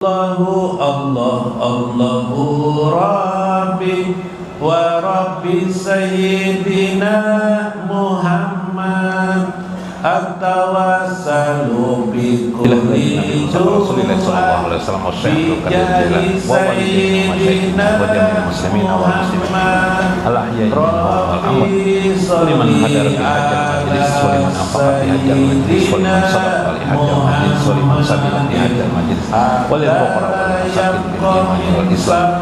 Allahu Rabbi wa Rabbi Sayyidina Muhammad At-tawassalu bi kulli du'a bi jari Sayyidina Muhammad Rabbi salli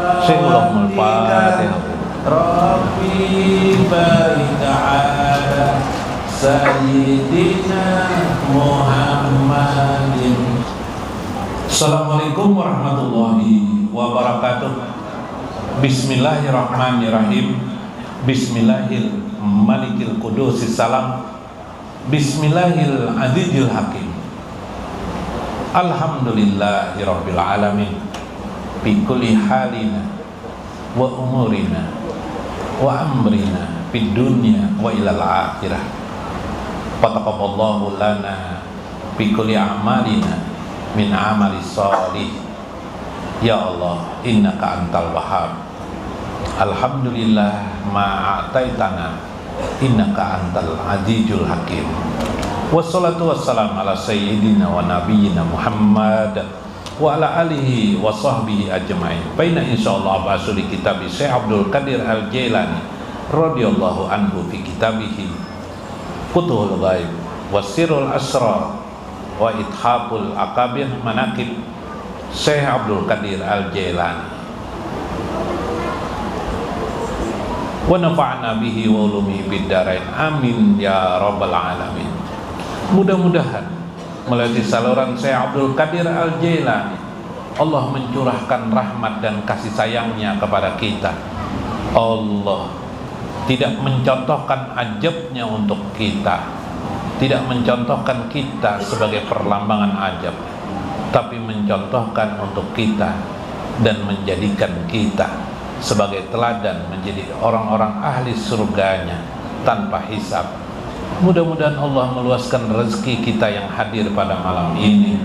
Rabbi barik ala Sayyidina Muhammadin. Assalamualaikum warahmatullahi wabarakatuh. Bismillahirrahmanirrahim. Bismillahil malikil qudusis salam. Bismillahil azizil hakim. Alhamdulillahi rabbil alamin. Fi kulli halina wa umurina wa amrina fid dunya wa ilal akhirah. Fataqabballahu lana fi kulli a'malina min amali sholih. Ya Allah, innaka antal wahhab. Alhamdulillah ma a'taitana, innaka antal azizul hakim. Wassalatu wassalamu ala sayyidina wa nabiyyina Muhammad wa ala alihi wa sahbihi ajma'in. Baina insyaallah basuli kitab Syekh Abdul Qadir Al-Jailani radhiyallahu anhu fi kitabihi Futuhul Ghaib Wasirul Asrar wa Ithaful Akabir Manaqib Syekh Abdul Qadir Al-Jailani wa nafa'na bihi wa ulumihi bid darain amin ya rabbal alamin. Mudah-mudahan melalui saluran Syekh Abdul Qadir Al-Jailani Allah mencurahkan rahmat dan kasih sayangnya kepada kita. Allah tidak mencontohkan ajabnya untuk kita, tidak mencontohkan kita sebagai perlambangan ajab, tapi mencontohkan untuk kita dan menjadikan kita sebagai teladan menjadi orang-orang ahli surganya tanpa hisab. Mudah-mudahan Allah meluaskan rezeki kita yang hadir pada malam ini,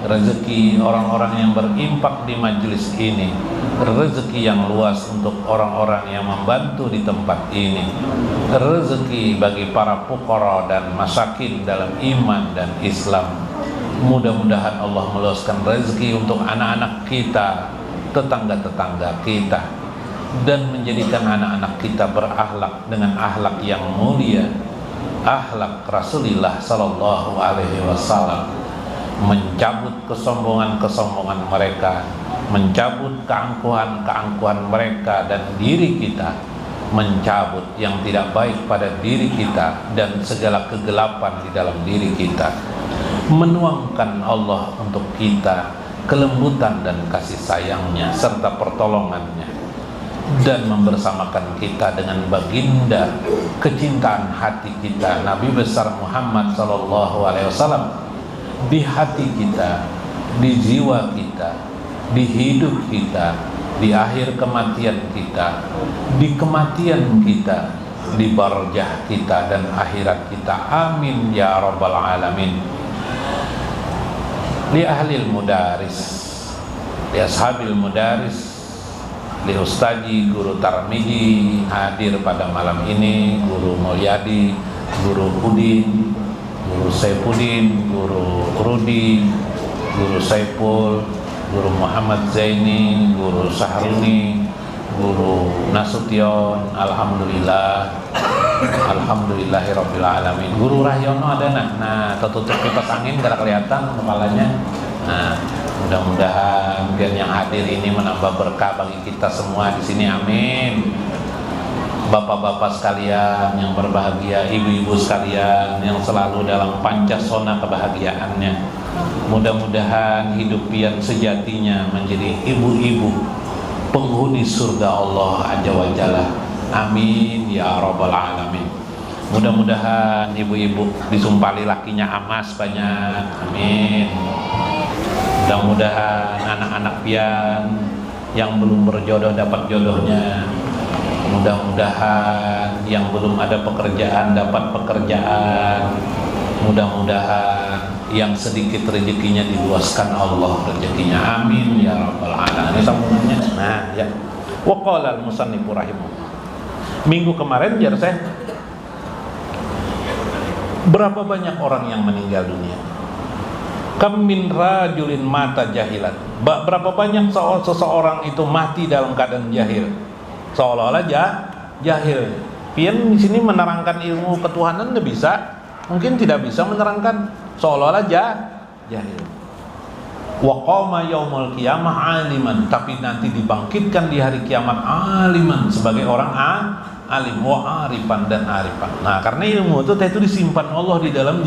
rezeki orang-orang yang berimpak di majelis ini, rezeki yang luas untuk orang-orang yang membantu di tempat ini, rezeki bagi para fuqara dan masakin dalam iman dan Islam. Mudah-mudahan Allah meluaskan rezeki untuk anak-anak kita, tetangga-tetangga kita, dan menjadikan anak-anak kita berakhlak dengan akhlak yang mulia, akhlak Rasulullah sallallahu alaihi wasallam, mencabut kesombongan-kesombongan mereka, mencabut keangkuhan-keangkuhan mereka dan diri kita, mencabut yang tidak baik pada diri kita dan segala kegelapan di dalam diri kita, menuangkan Allah untuk kita kelembutan dan kasih sayangnya serta pertolongannya, dan membersamakan kita dengan baginda kecintaan hati kita Nabi besar Muhammad sallallahu alaihi wasallam di hati kita, di jiwa kita, di hidup kita, di akhir kematian kita, di kematian kita, di barzah kita dan akhirat kita. Amin ya rabbal alamin. Li ahlil mudaris, li ashabil mudaris, li ustadi Guru Tarmiji hadir pada malam ini, Guru Mulyadi, Guru Udin, Guru Saifuddin, Guru Rudi, Guru Saiful, Guru Muhammad Zaini, Guru Sahruni, Guru Nasution. Alhamdulillah, alhamdulillahirabbil alamin. Guru Rahyono ada nah tertutup kipas angin gak kelihatan kepalanya. Nah, mudah-mudahan biar yang hadir ini menambah berkah bagi kita semua di sini. Amin. Bapak-bapak sekalian yang berbahagia, ibu-ibu sekalian yang selalu dalam pancasona kebahagiaannya, mudah-mudahan hidup yang sejatinya menjadi ibu-ibu penghuni surga Allah Azza wa Jalla. Amin ya rabbal alamin. Mudah-mudahan ibu-ibu disumpali lakinya amas banyak. Amin. Mudah-mudahan anak-anak pian yang belum berjodoh dapat jodohnya. Mudah-mudahan yang belum ada pekerjaan dapat pekerjaan. Mudah-mudahan yang sedikit rezekinya diluaskan Allah rezekinya, amin ya rabbal alamin. Sambungannya, nah ya. Wa qala al-musannifu rahimahullah. Minggu kemarin jar saya, berapa banyak orang yang meninggal dunia? Kam min rajulin mata jahilan. Berapa banyak seseorang itu mati dalam keadaan jahil, seolah-olah jahil. Pian di sini menerangkan ilmu ketuhanan tidak bisa, mungkin tidak bisa menerangkan, seolah-olah jahil. Wa qama yaumul qiyamah aliman, tapi nanti dibangkitkan di hari kiamat aliman, sebagai orang alim, wa arifan dan arifan. Nah, karena ilmu itu disimpan Allah di dalam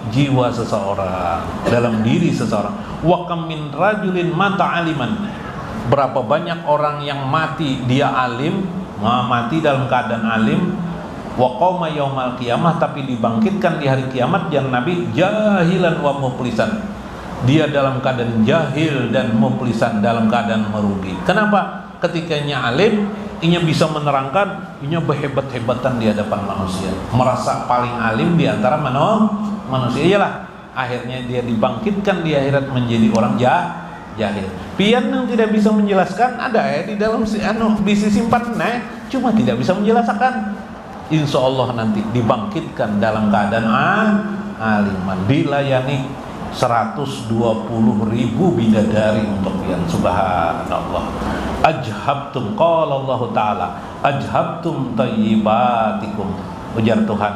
jiwa seseorang, dalam diri seseorang. Wa kam min rajulin mata aliman. Berapa banyak orang yang mati dia alim, mati dalam keadaan alim, wa qama yaumal qiyamah, tapi dibangkitkan di hari kiamat yang Nabi jahilan wa muflisan. Dia dalam keadaan jahil dan muflisan, dalam keadaan merugi. Kenapa? Ketikanya alim, inya bisa menerangkan, inya berhebat-hebatan di hadapan manusia, merasa paling alim di antara manusia. Iyalah, akhirnya dia dibangkitkan di akhirat menjadi orang jahil. Pian yang tidak bisa menjelaskan ada di dalam bisa simpan, cuma tidak bisa menjelaskan. Insya Allah nanti dibangkitkan dalam keadaan aliman, dilayani 120.000 bidadari untuk pian. Subhanallah. Ajhabtum, qala Allah Ta'ala, ajhabtum tayyibatikum, ujar Tuhan,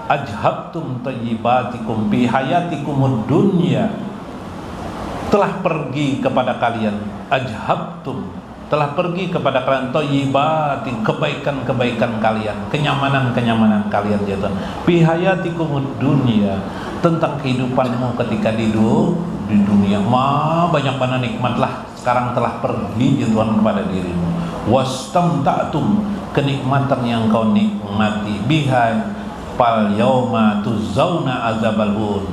ajhabtum tayyibatikum fi hayatikumud dunya, telah pergi kepada kalian, ajhabtum, telah pergi kepada kalian, thayyibati, kebaikan-kebaikan kalian, kenyamanan-kenyamanan kalian ya Tuhan, fi hayatikumud dunya, tentang kehidupanmu ketika di dunia. Banyak mana nikmatlah sekarang telah pergi ya Tuhan kepada dirimu. Wastamta'tum, kenikmatan yang kau nikmati, biha fal yauma tuzzauna azabal hun,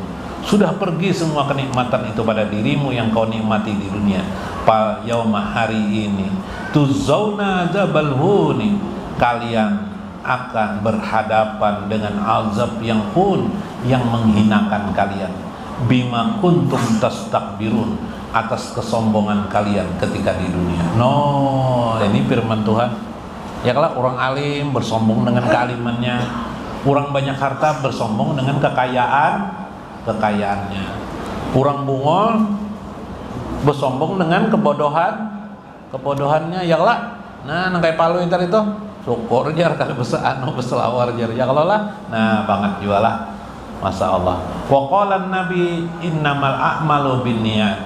sudah pergi semua kenikmatan itu pada dirimu yang kau nikmati di dunia. Fal yauma, hari ini, tuzzauna azabal hun, kalian akan berhadapan dengan azab yang hun, yang menghinakan kalian. Bima kuntum tastakbirun, atas kesombongan kalian ketika di dunia. Ini firman Tuhan. Ya kalau orang alim bersombong dengan kealimannya, orang banyak harta bersombong dengan kekayaannya, orang bungol bersombong dengan kebodohannya. Ya kalau nang kayak palu intar itu syukur jar kalau beselawar jar ya kalau lah, nah banget jualah, masya Allah. Wa qala Nabi innamal a'malu binniyat,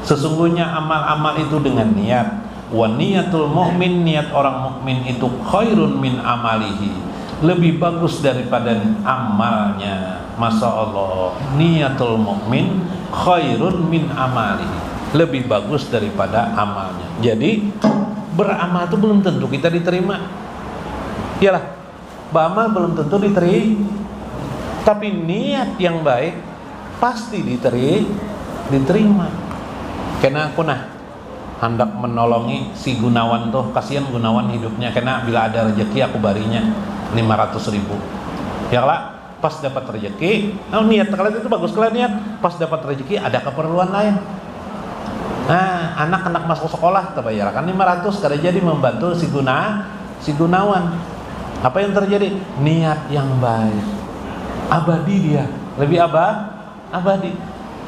sesungguhnya amal-amal itu dengan niat. Wa niyatul mu'min, niat orang mukmin itu khairun min amalihi, lebih bagus daripada amalnya. Masya Allah, niyatul mu'min khairun min amalihi, lebih bagus daripada amalnya. Jadi beramal itu belum tentu kita diterima. Iyalah, beramal belum tentu diterima, tapi niat yang baik pasti diterima. Karena aku hendak menolongi si Gunawan tuh, kasihan Gunawan hidupnya, karena bila ada rezeki aku barinya 500.000. Ya lah, pas dapat rezeki, niat kalian itu bagus, kalian niat, pas dapat rezeki ada keperluan lain. Nah, anak-anak masuk sekolah terbayarkan 500, kada jadi membantu si Gunawan. Apa yang terjadi? Niat yang baik, abadi dia, lebih abadi.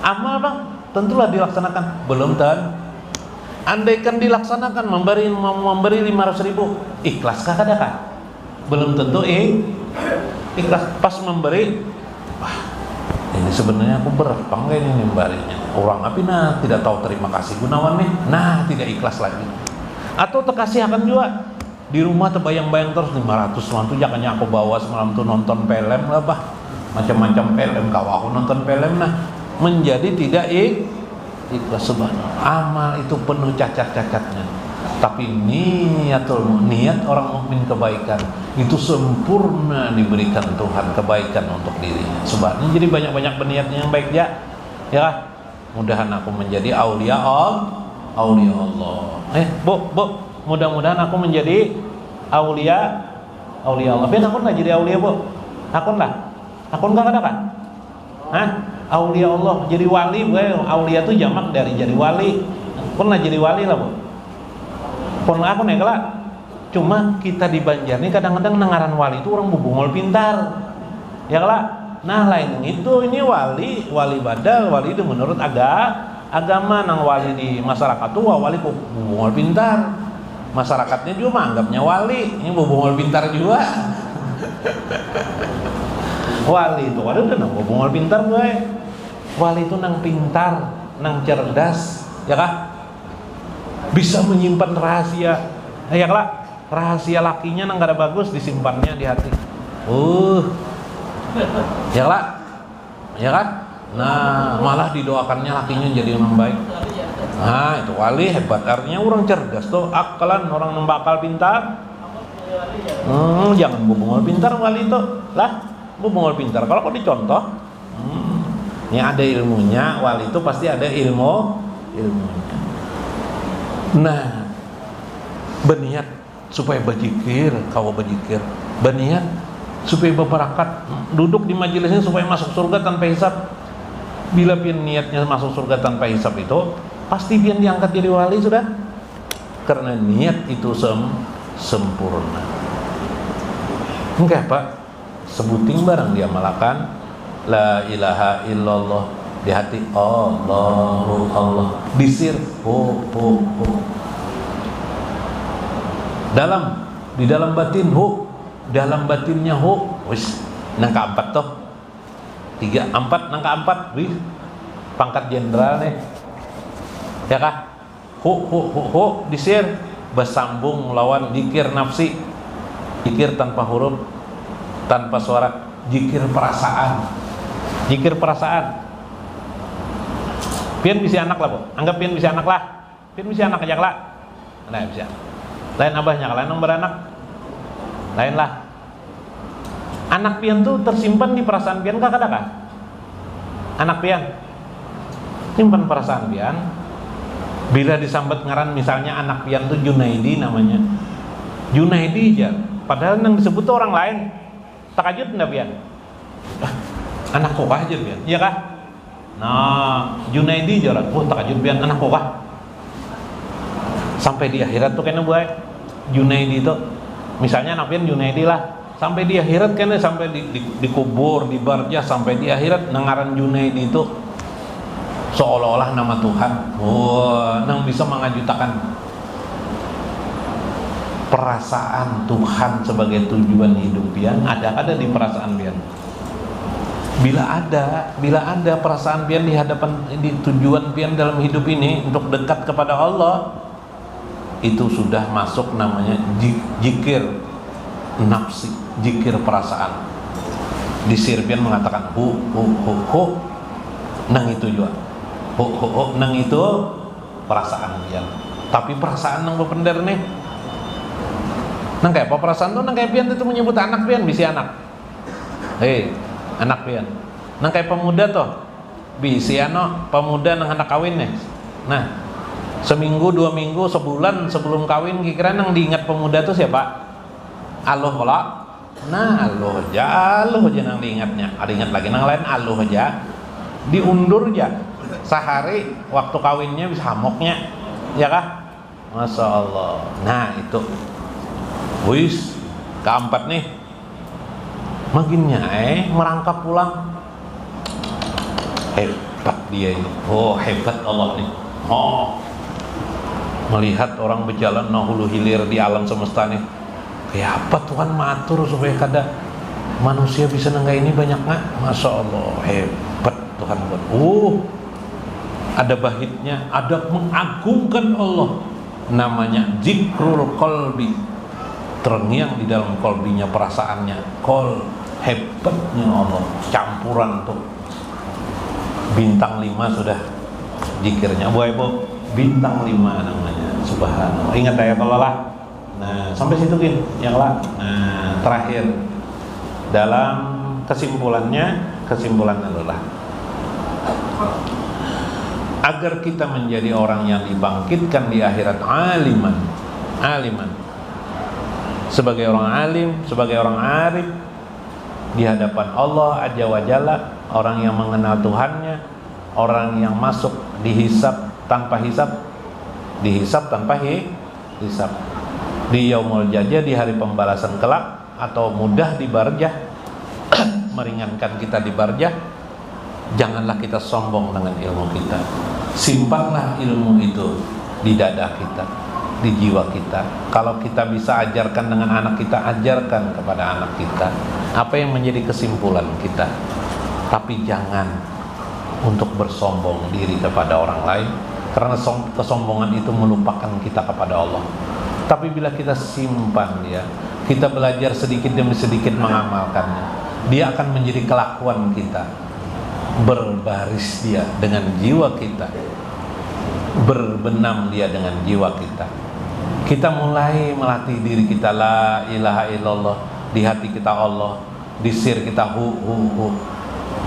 Amal bang, tentulah dilaksanakan. Belum andaikan dilaksanakan, memberi 500.000, ikhlaskah kadakah? Belum tentu ikhlas. Pas memberi, ini sebenarnya aku berat bang ini memberinya. Orang api tidak tahu terima kasih Gunawan nih, tidak ikhlas lagi. Atau terkasihakan juga, di rumah terbayang-bayang terus 500 mantu, jangannya aku bawa semalam tuh nonton film lah bah, macam-macam film, kalau aku nonton film menjadi tidak ikhlas. Subhanallah, amal itu penuh cacat-cacatnya, tapi niat orang mukmin kebaikan itu sempurna, diberikan Tuhan kebaikan untuk dirinya. Subhanallah, jadi banyak-banyak berniatnya yang baik ya. Mudahan aku menjadi aulia Allah. Bu, mudah-mudahan aku menjadi aulia Allah. Biar aku nggak jadi aulia bu, akun nggak ada kan? aulia Allah jadi wali, aulia itu jamak dari jadi wali. Pernah jadi wali lah, Bu. Pernah aku nih kelak. Cuma kita di Banjar nih kadang-kadang nengaran wali itu orang bubungol pintar. Ya kelak. Nah, lain itu ini wali badal, wali itu menurut agama nang wali di masyarakat tuh wali kok bubungol pintar. Masyarakatnya juga menganggapnya wali, ini bubungol pintar juga. Wali itu waduh nang bubungol pintar gue. Wali itu nang pintar, nang cerdas, ya kah? Bisa menyimpan rahasia, ya kah? Rahasia lakinya nang kada bagus disimpannya di hati. Ya kah? Ya kan? Nah, malah didoakannya lakinya jadi orang baik. Nah, itu wali hebat, artinya orang cerdas tuh, akalan orang nembakal pintar. Jangan bubungol pintar wali itu lah, bubungol pintar. Kalau kau dicontoh, yang ada ilmunya, wali itu pasti ada ilmunya. Nah, berniat supaya berzikir, kau berzikir, berniat supaya berbarakat, duduk di majelisnya supaya masuk surga tanpa hisab. Bila pian niatnya masuk surga tanpa hisab itu, pasti pian diangkat jadi wali sudah. Karena niat itu sempurna. Enggak Pak, sebuting barang dia malakan la ilaha illallah di hati, Allahu Allah disir di dalam batin dalam batinnya wis nangka 4 toh 3 4 nangka 4 wis pangkat jenderal nih ya kah disir bersambung lawan zikir nafsi, zikir tanpa huruf, tanpa suara, zikir perasaan. Pian bisa anak lah, Bu. Anggap pian bisa anak lah. Pian bisa anak aja lah. Nah, bisa. Lain abahnya, lain yang beranak. Lain lah. Anak pian tuh tersimpan di perasaan pian kah kadang? Anak pian simpan perasaan pian. Bila disambat ngaran misalnya anak pian tuh Junaidi namanya. Junaidi aja. Padahal yang disebut tuh orang lain. Takajud enggak pian? Anak kok aja pian. Iya kah? Nah, Junaidi aja orang. Takajud pian anak kok kah? Sampai di akhirat tuh kayaknya buat Junaidi itu. Misalnya anak pian Junaidi lah. Sampai di akhirat kayaknya sampai dikubur, di barjah sampai di akhirat nengaran Junaidi itu seolah-olah nama Tuhan. Nang bisa mengajutakan perasaan Tuhan sebagai tujuan hidup pian ada di perasaan pian. Bila ada perasaan pian di hadapan di tujuan pian dalam hidup ini untuk dekat kepada Allah, itu sudah masuk namanya zikir nafsi, zikir perasaan. Di Sirpian mengatakan nang itu juga. Nang itu perasaan pian. Tapi perasaan nang bepender nih. Nang kayak apa perasaan tuh nang kayak pian itu menyebut anak pian bisi anak. Anak pian. Nang kayak pemuda tuh bisi pemuda nang hendak kawin nih. Nah, seminggu, 2 minggu, sebulan sebelum kawin kira-kira nang diingat pemuda tuh siapa? Allah kolak. Nah, Allah aja nang diingatnya. Ada ingat lagi nang lain Allah aja. Diundur aja. Sehari waktu kawinnya bisa hamoknya. Ya kah? Masya Allah. Nah, itu. Wis, keempat nih. Makinnya merangkap pulang. Hebat dia ini. Hebat Allah nih. Melihat orang berjalan hulu hilir di alam semesta nih. Kayak apa Tuhan matur supaya kada manusia bisa nangga ini banyak nggak? Masya Allah, hebat Tuhan buat. Ada bahitnya, ada mengagungkan Allah. Namanya zikrul qalbi. Terngiang di dalam kolbinya perasaannya. Hebatnya Allah. Campuran tuh. Bintang 5 sudah zikirnya. Ibu, bintang 5 namanya. Subhanallah. Ingat ayat Allah lah. Nah, sampai situ Gin, yang lah. Nah, terakhir dalam kesimpulan adalah agar kita menjadi orang yang dibangkitkan di akhirat aliman sebagai orang alim, sebagai orang arif di hadapan Allah Azza wa Jalla, orang yang mengenal Tuhannya, orang yang masuk dihisab tanpa hisab, dihisab tanpa hisab, di yaumul jajah, di hari pembalasan kelak, atau mudah di barjah, meringankan kita di barjah. Janganlah kita sombong dengan ilmu kita. Simpanlah ilmu itu di dada kita, di jiwa kita. Kalau kita bisa ajarkan dengan anak kita, ajarkan kepada anak kita. Apa yang menjadi kesimpulan kita? Tapi jangan untuk bersombong diri kepada orang lain, karena kesombongan itu melupakan kita kepada Allah. Tapi bila kita simpan dia, kita belajar sedikit demi sedikit mengamalkannya, dia akan menjadi kelakuan kita. Berbaris dia dengan jiwa kita, berbenam dia dengan jiwa kita. Kita mulai melatih diri kita, la ilaha illallah, di hati kita Allah, di sir kita hu.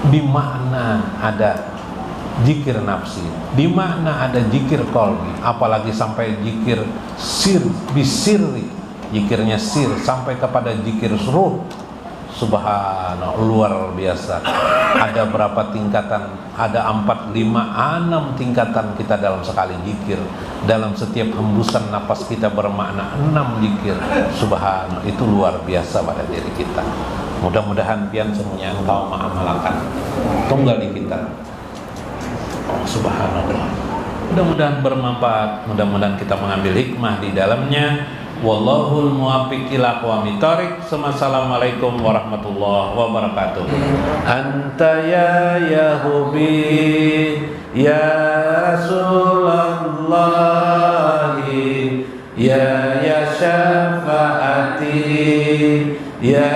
Di makna ada zikir nafsi, di makna ada zikir qalbi, apalagi sampai zikir sir, bisirri, zikirnya sir sampai kepada zikir ruh. Subhanallah, luar biasa. Ada berapa tingkatan? Ada 4, 5, 6 tingkatan kita dalam sekali zikir. Dalam setiap hembusan napas kita bermakna 6 zikir. Subhanallah, itu luar biasa pada diri kita. Mudah-mudahan pian semuanya engkau mengamalkan tunggal di kita. Oh, subhanallah. Mudah-mudahan bermanfaat. Mudah-mudahan kita mengambil hikmah di dalamnya. Wallahul muwaffiq ila aqwamit thoriq. Assalamualaikum warahmatullahi wabarakatuh. Anta ya Yahubi ya Rasulullah, ya syafaati, ya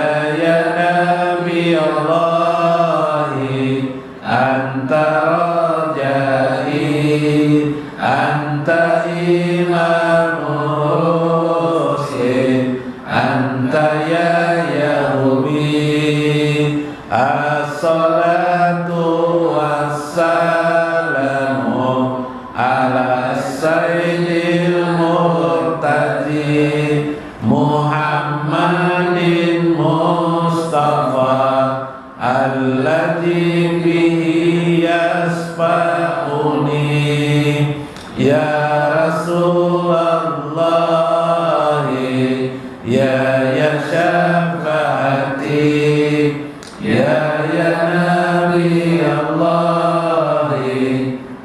Nabi Allah, anta rajai, anta imamul rusul, anta ya Yahubi. As-salatu wassalamu ala sayyidil murtadi Muhammadin Mustafa alladzi bihi yasfa'uni ya Rasulullah, ya syafaati, ya Nabi Allah,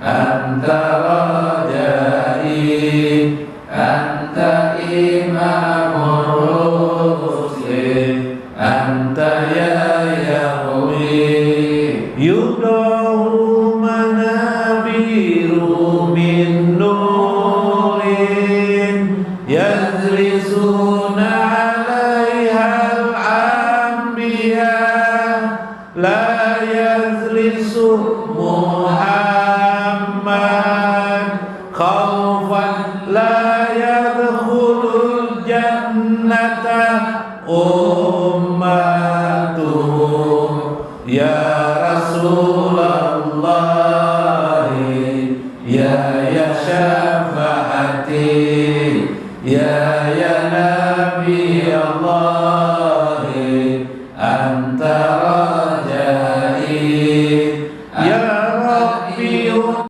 anta rajai, anta imamul rusul, anta ya Yahweh. Yudahu manabiru min nurin yazlisuna alaiha al-anbiya, la yazlisu Muhammad khawfan la yadkhulul jannata ummatuhu, ya